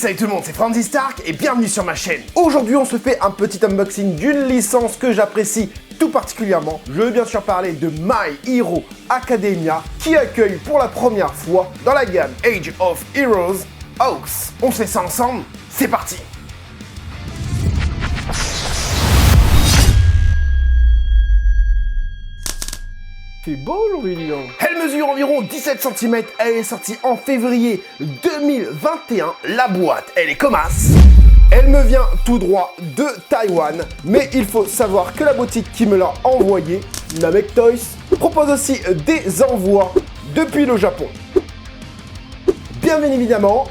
salut tout le monde, c'est Franzy Stark et bienvenue sur ma chaîne. Aujourd'hui on se fait un petit unboxing d'une licence que j'apprécie tout particulièrement. Je veux bien sûr parler de My Hero Academia qui accueille pour la première fois dans la gamme Age of Heroes Aux. On fait ça ensemble, c'est parti. C'est beau aujourd'hui, dis donc. Elle mesure environ 17 cm, elle est sortie en février 2021. La boîte, elle est comme as. Elle me vient tout droit de Taïwan, mais il faut savoir que la boutique qui me l'a envoyé, Namek Toys, propose aussi des envois depuis le Japon. Bien évidemment,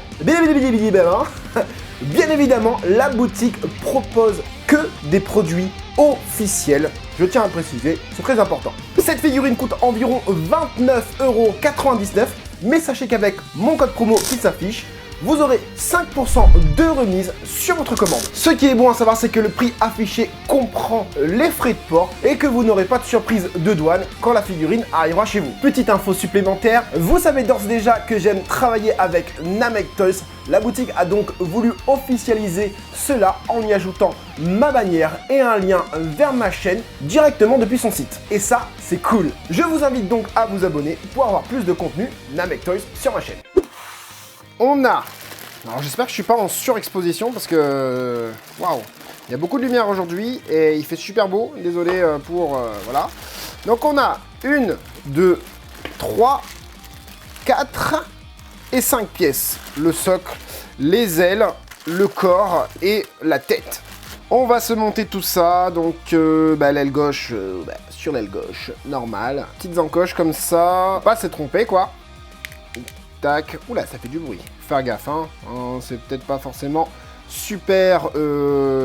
la boutique propose que des produits officiels. Je tiens à préciser, c'est très important. Cette figurine coûte environ 29,99 €, mais sachez qu'avec mon code promo qui s'affiche, vous aurez 5% de remise sur votre commande. Ce qui est bon à savoir, c'est que le prix affiché comprend les frais de port et que vous n'aurez pas de surprise de douane quand la figurine arrivera chez vous. Petite info supplémentaire, vous savez d'ores et déjà que j'aime travailler avec Namek Toys. La boutique a donc voulu officialiser cela en y ajoutant ma bannière et un lien vers ma chaîne directement depuis son site. Et ça, c'est cool. Je vous invite donc à vous abonner pour avoir plus de contenu Namek Toys sur ma chaîne. On a... Alors j'espère que je suis pas en surexposition parce que... Waouh, il y a beaucoup de lumière aujourd'hui et il fait super beau. Désolé pour... voilà. Donc on a 1, 2, 3, 4 et 5 pièces. Le socle, les ailes, le corps et la tête. On va se monter tout ça. Donc l'aile gauche, sur l'aile gauche, normal. Petites encoches comme ça. Pas se tromper quoi. Tac. Oula, ça fait du bruit. Faire gaffe, hein. C'est peut-être pas forcément super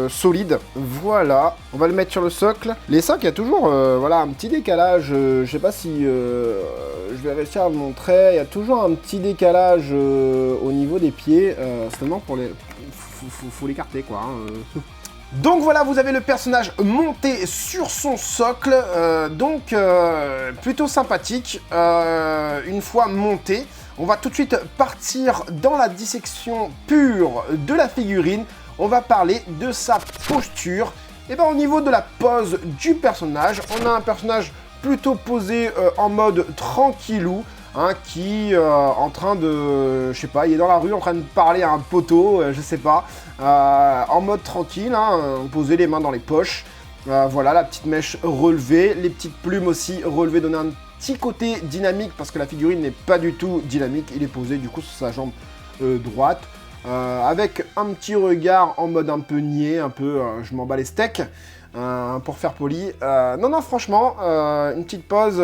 solide. Voilà. On va le mettre sur le socle. Les socles, il y a toujours voilà, un petit décalage. Je sais pas si je vais réussir à vous montrer. Il y a toujours un petit décalage au niveau des pieds. Seulement pour les... Faut l'écarter, quoi. Hein. Donc voilà, vous avez le personnage monté sur son socle, donc plutôt sympathique. Une fois monté, on va tout de suite partir dans la dissection pure de la figurine. On va parler de sa posture. Et bien au niveau de la pose du personnage, on a un personnage plutôt posé en mode tranquillou. Hein, qui en train de, je sais pas, il est dans la rue en train de parler à un poteau, je sais pas, en mode tranquille, hein, poser les mains dans les poches, voilà, la petite mèche relevée, les petites plumes aussi relevées, donner un petit côté dynamique parce que la figurine n'est pas du tout dynamique, il est posé du coup sur sa jambe droite, avec un petit regard en mode un peu niais, un peu je m'en bats les steaks. Pour faire poli. Non, franchement, une petite pause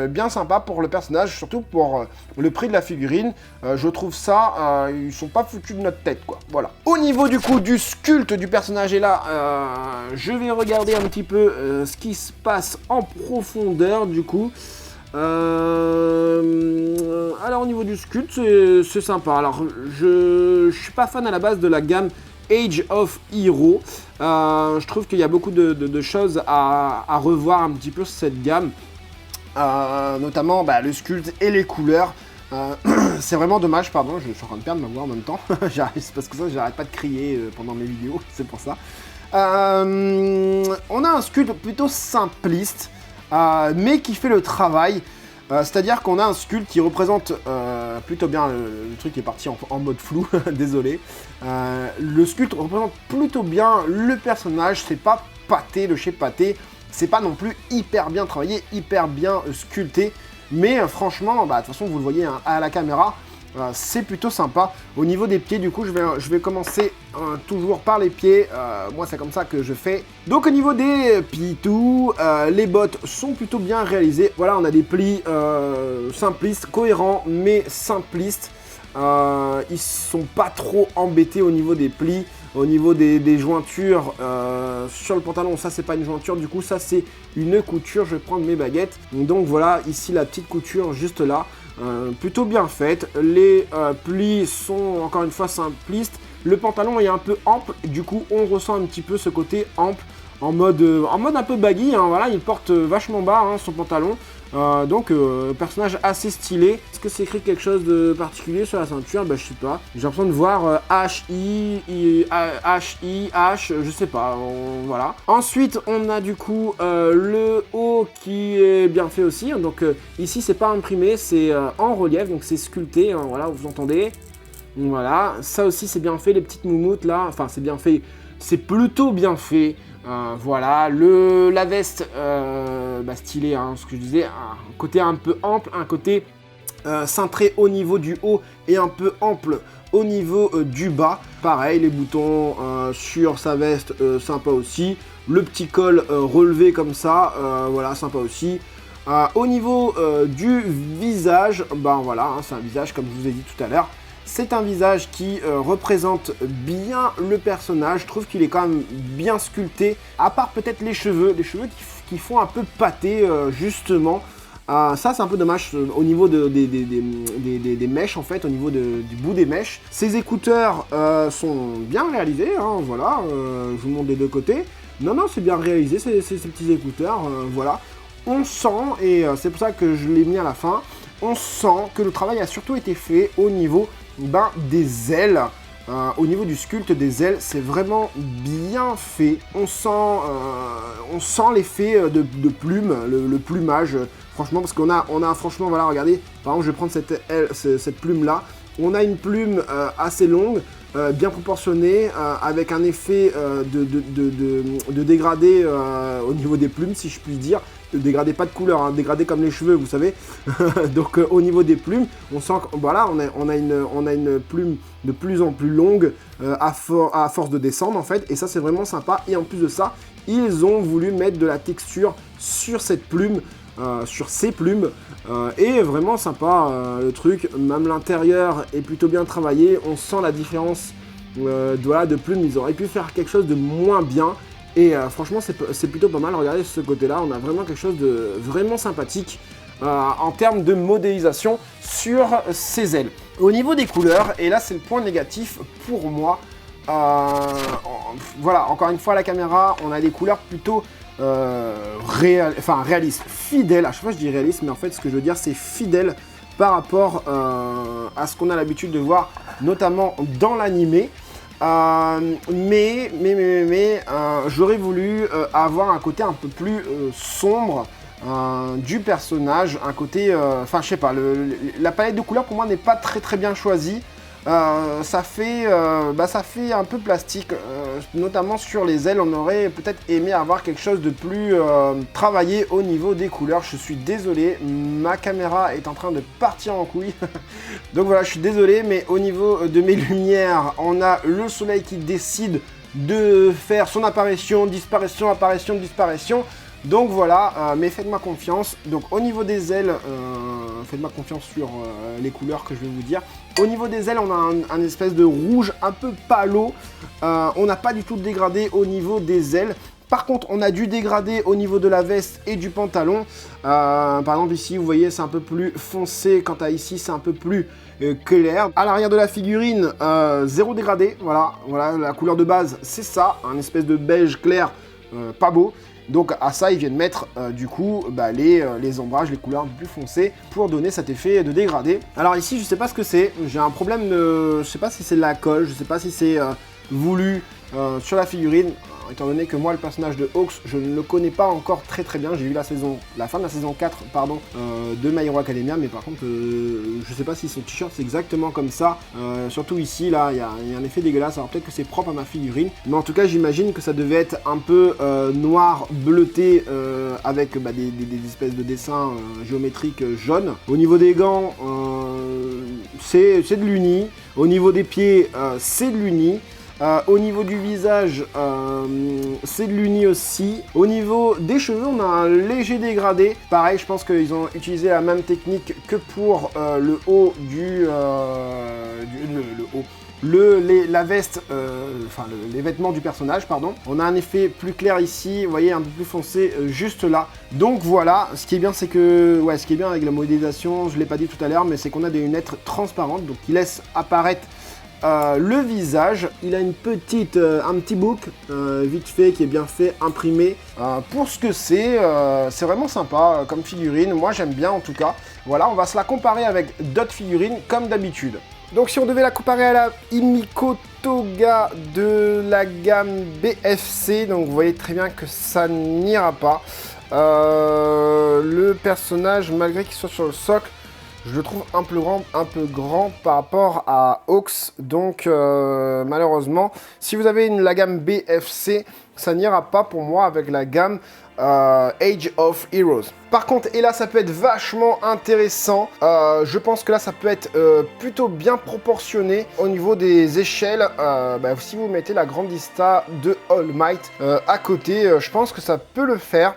bien sympa pour le personnage, surtout pour le prix de la figurine. Je trouve ça, ils sont pas foutus de notre tête, quoi. Voilà. Au niveau du coup du sculpte du personnage, et là, je vais regarder un petit peu ce qui se passe en profondeur, du coup. Alors, au niveau du sculpte, c'est sympa. Alors, je suis pas fan à la base de la gamme Age of Heroes. Je trouve qu'il y a beaucoup de choses à revoir un petit peu sur cette gamme, notamment le sculpte et les couleurs. C'est vraiment dommage, pardon, je suis en train de perdre ma voix en même temps. C'est parce que ça, j'arrête pas de crier pendant mes vidéos, c'est pour ça. On a un sculpte plutôt simpliste, mais qui fait le travail. C'est-à-dire qu'on a un sculpte qui représente plutôt bien, le truc est parti en mode flou, désolé. Le sculpte représente plutôt bien le personnage, c'est pas pâté, le shape pâté, c'est pas non plus hyper bien travaillé, hyper bien sculpté. Mais franchement, de toute façon vous le voyez hein, à la caméra, c'est plutôt sympa. Au niveau des pieds, du coup, je vais commencer toujours par les pieds. Moi, c'est comme ça que je fais. Donc, au niveau des pitous, les bottes sont plutôt bien réalisées. Voilà, on a des plis simplistes, cohérents, mais simplistes. Ils sont pas trop embêtés au niveau des plis. Au niveau des jointures sur le pantalon, ça c'est pas une jointure, du coup ça c'est une couture. Je vais prendre mes baguettes. Donc voilà, ici la petite couture juste là, plutôt bien faite. Les plis sont encore une fois simplistes. Le pantalon est un peu ample, du coup on ressent un petit peu ce côté ample mode un peu baggy, hein, voilà, il porte vachement bas hein, son pantalon. Donc personnage assez stylé. Est-ce que c'est écrit quelque chose de particulier sur la ceinture? Bah je sais pas. J'ai l'impression de voir H, je sais pas, voilà. Ensuite on a du coup le haut qui est bien fait aussi. Donc ici c'est pas imprimé, c'est en relief, donc c'est sculpté, hein, voilà, vous entendez. Voilà, ça aussi c'est bien fait, les petites moumoutes là, enfin c'est bien fait, c'est plutôt bien fait. Voilà, la veste stylée, hein, ce que je disais, un côté un peu ample, un côté cintré au niveau du haut et un peu ample au niveau du bas. Pareil, les boutons sur sa veste, sympa aussi. Le petit col relevé comme ça, voilà, sympa aussi. Au niveau du visage, ben voilà, hein, c'est un visage comme je vous ai dit tout à l'heure. C'est un visage qui représente bien le personnage. Je trouve qu'il est quand même bien sculpté. À part peut-être les cheveux qui font un peu pâté justement. Ça c'est un peu dommage au niveau des mèches en fait, au niveau du bout des mèches. Ces écouteurs sont bien réalisés, hein, voilà. Je vous montre des deux côtés. Non, c'est bien réalisé ces petits écouteurs, voilà. On sent, et c'est pour ça que je l'ai mis à la fin, on sent que le travail a surtout été fait au niveau des ailes. Au niveau du sculpte des ailes, c'est vraiment bien fait. On sent l'effet de plume, le plumage, franchement, parce qu'on a franchement, voilà, regardez, par exemple, je vais prendre cette plume là. On a une plume assez longue, bien proportionnée, avec un effet de dégradé au niveau des plumes, si je puis dire. Dégradé pas de couleur, hein, dégradé comme les cheveux, vous savez. Donc au niveau des plumes, on sent que voilà, on a une plume de plus en plus longue à force de descendre en fait, et ça c'est vraiment sympa. Et en plus de ça, ils ont voulu mettre de la texture sur cette plume, sur ces plumes, et vraiment sympa le truc. Même l'intérieur est plutôt bien travaillé, on sent la différence de plumes. Ils auraient pu faire quelque chose de moins bien. Et franchement, c'est plutôt pas mal. Regardez ce côté-là, on a vraiment quelque chose de vraiment sympathique en termes de modélisation sur ces ailes. Au niveau des couleurs, et là c'est le point négatif pour moi, voilà, encore une fois à la caméra, on a des couleurs plutôt réalistes, fidèles. À chaque fois je dis réaliste, mais en fait ce que je veux dire c'est fidèle par rapport à ce qu'on a l'habitude de voir, notamment dans l'animé. Mais j'aurais voulu avoir un côté un peu plus sombre du personnage, un côté, enfin je sais pas, la palette de couleurs pour moi n'est pas très bien choisie. Ça fait un peu plastique, notamment sur les ailes. On aurait peut-être aimé avoir quelque chose de plus travaillé au niveau des couleurs. Je suis désolé, ma caméra est en train de partir en couille. Donc voilà, je suis désolé, mais au niveau de mes lumières, on a le soleil qui décide de faire son apparition, disparition, apparition, disparition. Donc voilà, mais faites-moi confiance. Donc au niveau des ailes, faites-moi confiance sur les couleurs que je vais vous dire. Au niveau des ailes, on a un espèce de rouge un peu palo. On n'a pas du tout de dégradé au niveau des ailes. Par contre, on a du dégradé au niveau de la veste et du pantalon. Par exemple, ici, vous voyez, c'est un peu plus foncé. Quant à ici, c'est un peu plus clair. À l'arrière de la figurine, zéro dégradé. Voilà, la couleur de base, c'est ça. Un espèce de beige clair, pas beau. Donc à ça, ils viennent mettre du coup les ombrages, les couleurs un peu plus foncées pour donner cet effet de dégradé. Alors ici, je sais pas ce que c'est. J'ai un problème de... Je sais pas si c'est de la colle, je sais pas si c'est voulu sur la figurine. Étant donné que moi, le personnage de Hawks, je ne le connais pas encore très bien. J'ai vu la fin de la saison 4 de My Hero Academia, mais par contre, je sais pas si son t-shirt c'est exactement comme ça. Surtout ici, là, il y a un effet dégueulasse. Alors peut-être que c'est propre à ma figurine, mais en tout cas, j'imagine que ça devait être un peu noir, bleuté, avec des espèces de dessins géométriques jaunes. Au niveau des gants, c'est de l'uni. Au niveau des pieds, c'est de l'uni. Au niveau du visage, c'est de l'uni aussi. Au niveau des cheveux, on a un léger dégradé. Pareil, je pense qu'ils ont utilisé la même technique que pour le haut la veste, les vêtements du personnage, pardon. On a un effet plus clair ici, vous voyez, un peu plus foncé juste là. Donc voilà, ce qui est bien, c'est que, ce qui est bien avec la modélisation, je l'ai pas dit tout à l'heure, mais c'est qu'on a des lunettes transparentes, donc qui laissent apparaître le visage. Il a un petit book vite fait qui est bien fait, imprimé. Pour ce que c'est vraiment sympa comme figurine. Moi j'aime bien en tout cas. Voilà, on va se la comparer avec d'autres figurines comme d'habitude. Donc si on devait la comparer à la Himiko Toga de la gamme BFC, donc vous voyez très bien que ça n'ira pas. Le personnage, malgré qu'il soit sur le socle, je le trouve un peu grand par rapport à Hawks. Donc malheureusement, si vous avez la gamme BFC, ça n'ira pas pour moi avec la gamme Age of Heroes. Par contre, et là ça peut être vachement intéressant, je pense que là ça peut être plutôt bien proportionné au niveau des échelles. Si vous mettez la Grandista de All Might à côté, je pense que ça peut le faire.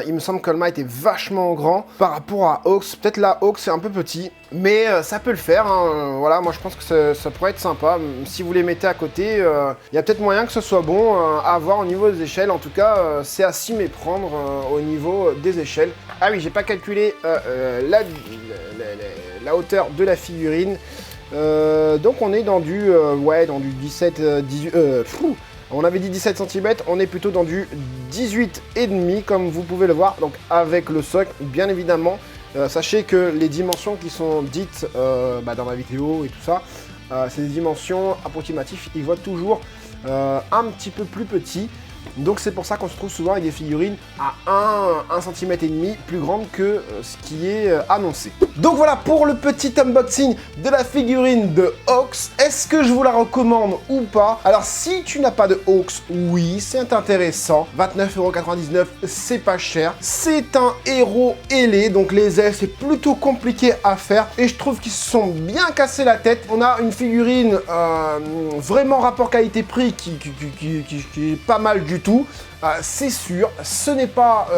Il me semble que All Might est vachement grand par rapport à Hawks. Peut-être la Hawks c'est un peu petit, mais ça peut le faire. Hein. Voilà, moi je pense que ça pourrait être sympa. Si vous les mettez à côté, il y a peut-être moyen que ce soit bon à voir au niveau des échelles. En tout cas, c'est à s'y méprendre au niveau des échelles. Ah oui, j'ai pas calculé la hauteur de la figurine. Donc on est dans du 17, 18... On avait dit 17 cm, on est plutôt dans du 18,5 comme vous pouvez le voir, donc avec le socle, bien évidemment. Sachez que les dimensions qui sont dites dans ma vidéo et tout ça, c'est des dimensions approximatives, ils voient toujours un petit peu plus petit. Donc c'est pour ça qu'on se trouve souvent avec des figurines à 1 cm et demi plus grandes que ce qui est annoncé. Donc voilà pour le petit unboxing de la figurine de Hawks. Est-ce que je vous la recommande ou pas? Alors si tu n'as pas de Hawks, oui, c'est intéressant. 29,99 €, c'est pas cher. C'est un héros ailé, donc les ailes c'est plutôt compliqué à faire. Et je trouve qu'ils se sont bien cassés la tête. On a une figurine vraiment rapport qualité-prix qui est pas mal du tout. C'est sûr, ce n'est pas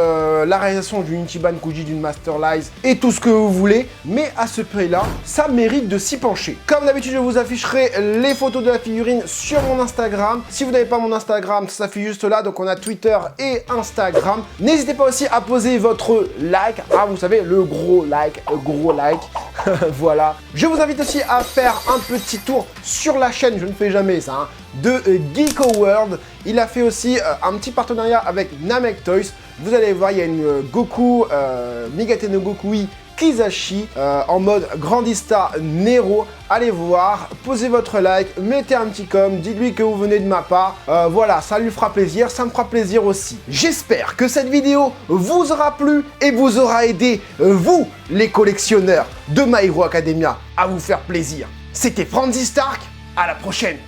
la réalisation d'une Ichiban Kuji, d'une Master Lies et tout ce que vous voulez, mais à ce prix-là, ça mérite de s'y pencher. Comme d'habitude, je vous afficherai les photos de la figurine sur mon Instagram. Si vous n'avez pas mon Instagram, ça s'affiche juste là, donc on a Twitter et Instagram. N'hésitez pas aussi à poser votre like, vous savez, le gros like, voilà. Je vous invite aussi à faire un petit tour sur la chaîne, je ne fais jamais ça, hein, de Geeko World. Il a fait aussi un petit partenariat avec Namek Toys. Vous allez voir, il y a une Goku, Migate no Gokui Kizashi en mode Grandista Nero. Allez voir, posez votre like, mettez un petit com, dites-lui que vous venez de ma part. Voilà, ça lui fera plaisir, ça me fera plaisir aussi. J'espère que cette vidéo vous aura plu et vous aura aidé, vous, les collectionneurs de My Hero Academia, à vous faire plaisir. C'était Franzy Stark, à la prochaine.